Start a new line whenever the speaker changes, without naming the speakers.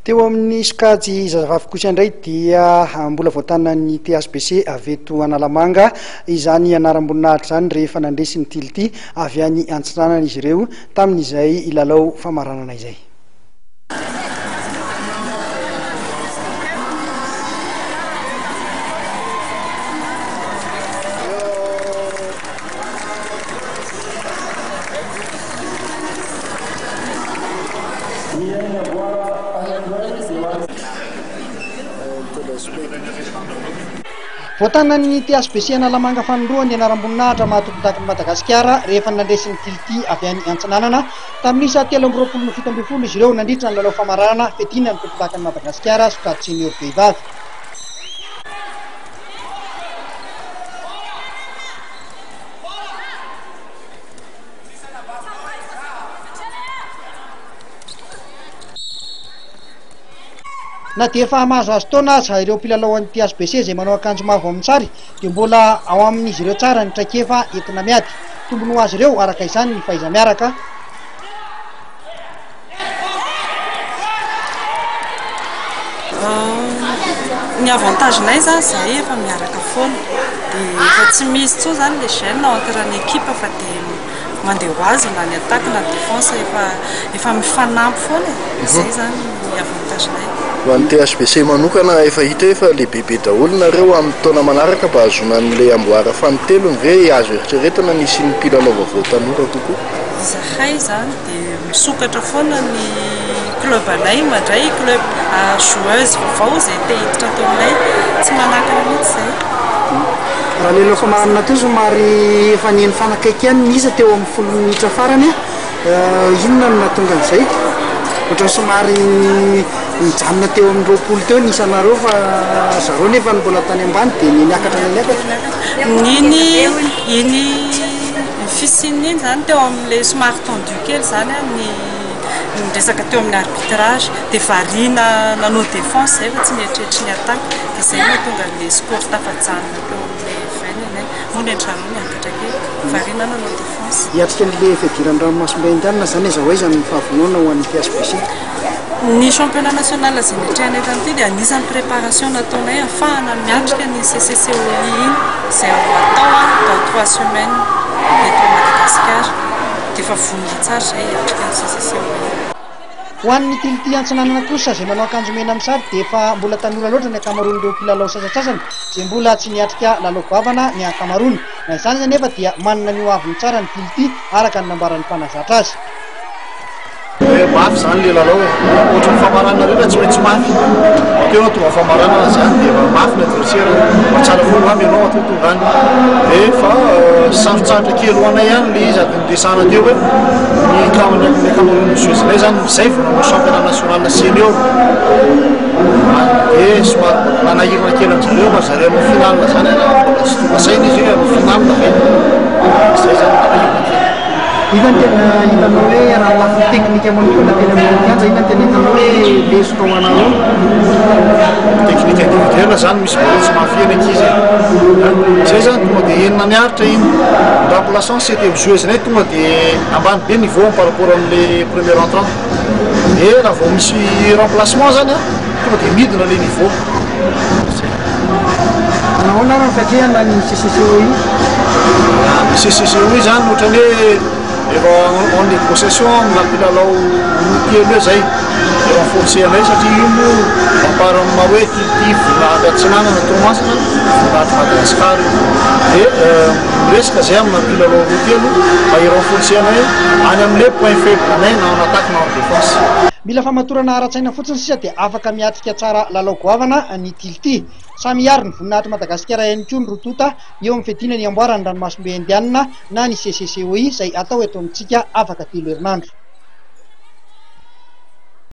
Teo amin'ny sokajy zazavavy kosa indray dia mbola voatana ny THBC avy eto Analamanga, izany anaram-boninahitra zany rehefa nandresy ny tility avy any Antsinanana izy ireo tamin'izay ilalao famaranana izay. Voatana ny THBC Analamanga fanondroa ny anaram-boninahitra mahatompon-daky Madagasikara rehefa nandresy ny tility avy any Antsinanana tamin'ny 7 izy ireo nandritra ny lalao famaranana fedina ny tompon-daky Madagasikara sokajy senior vehivavy. Na dia efa mahazoazo taona aza ireo mpilalao an'ny THBC izay manao akanjo mavo amin'ny sary dia mbola ao amin'izy ireo tsara ny traikefa entina miady. Tombony ho azy ireo araka izany ny faiza miaraka.
Ny avantagenay zany zay efa miaraka foana dia efa tsy misy tso zany le gêne ao anatin'ny ekipa fa dia mandeha ho azy na ny attaque na défense efa mifanampy foana. Izay zany ny avantagenay.
Ho an'ny THBC manokana efa hita efa le bebe daholo nareo amin'ny taona manaraka mba azona an'ilay amboara fanotelony ve azo eritreretana nisy ny mpilalao vaovao tanora kokoa.
Izahay zany dia misokatra foana ny club anay mandray club joueuse vaovao izay te hiditra tao aminay tsy manakana mihitsy izay.
Raha le lalao famaranana teo somary efa neny fanakaiky ihany niza teo amin'ny 10 minitra farany inona no nahatonga an'izay? Ohatran'ny somary mijanona teo amin'ny 20 teo nisanareo fa zareo nefa mbola tany ambany dia niakatra
iny fisiany iny zany teo amin'ilay somary tendu kely zany ny resaka teo amin'ny arbitrage dia variana nanao défense zay fa tsy nieritreritra ny attaque dia izay mahatonga le sport tafajanona teo amin'ilay vainanay moa ny antrano niakatra kely variana nanao défense.
Hiatrika an'ilay fidiran'ny ranomasimbe indiana zany aiza ho aiza ny fahavonona ho an'ny THBC?
Ny championnat national izay niatrehana eto an'ity dia anisan'ny préparation nataonay ahafahana miatrika ny CCCOI iny izay atao dans 3 semaines eto Madagasikara dia efa vonona tsara izay hiatrika ny CCCOI.
Ho an'ny tility Antsinanana kosa izay manao akanjo mena amin'ny sary dia efa mbola tanora loatra ny ankamaroan'ireo mpilalao sasasasany izay mbola tsy niatrika lalao goavana ny ankamaroany. Na izany nefa dia manana ny hoaviny tsara ny tility araka ny nambaran'ny mpanazatra azy.
Mafy zany le lalao ohatran'ny famaranana rehetra tsy maintsy mafy teo tonga famaranana zany dia mafy ny adversaire matsara foana mamy ianao atao tonga any dia fa sarotsaratra kely ho anay ihany le izy adiny desana teo hoe ny kamaroan'ny joueusenay zany izay vao nanao championnat national senior dia somary nanahirana kely an'zareo fa zareo amin'ny final zany mbola tsy tonga saina izy hoe amin'ny final ve izay zany nanahirana kely.
Ivan tena hitanao hoe raha lafiny teknika manokana tena amin'ny kianja ivan tena hitanao hoe lesotao anareo
teknika individuelle zany misy bola tsy mahafiana ankizy zay zany tonga dia enina niaritra iny remplaçant c'était joueusenay tonga dia ambany be niveau par rapport amin'le premier entrant dia raha vao misy remplacement zany tonga dia midina le niveau.
Anahoana raha fatrehana ny CCCOI?
Ny CCCOI zany ohatrany hoe efa en négociation amina mpilalao telo eo zay renforcer anay satria io moa amparama hoe tility volahatra Antsinanana Tomasina volahatra Madagasikara dia miresaka zay amina mpilalao telo mba i-renforcer anay any amin'ilay point faible anay na en attaque na en défense.
Mila famatorana ara-tsaina fotsiny sisa dia afaka miatrika tsara lalao goavana ny tility. Samy ary ny voninahitra Madagasikara ihany koa ny rotota eo amin'ny fedina ny amboarany ranomasimbe indiana na ny CCCOI izay atao eto amintsika afaka 3 herinandro.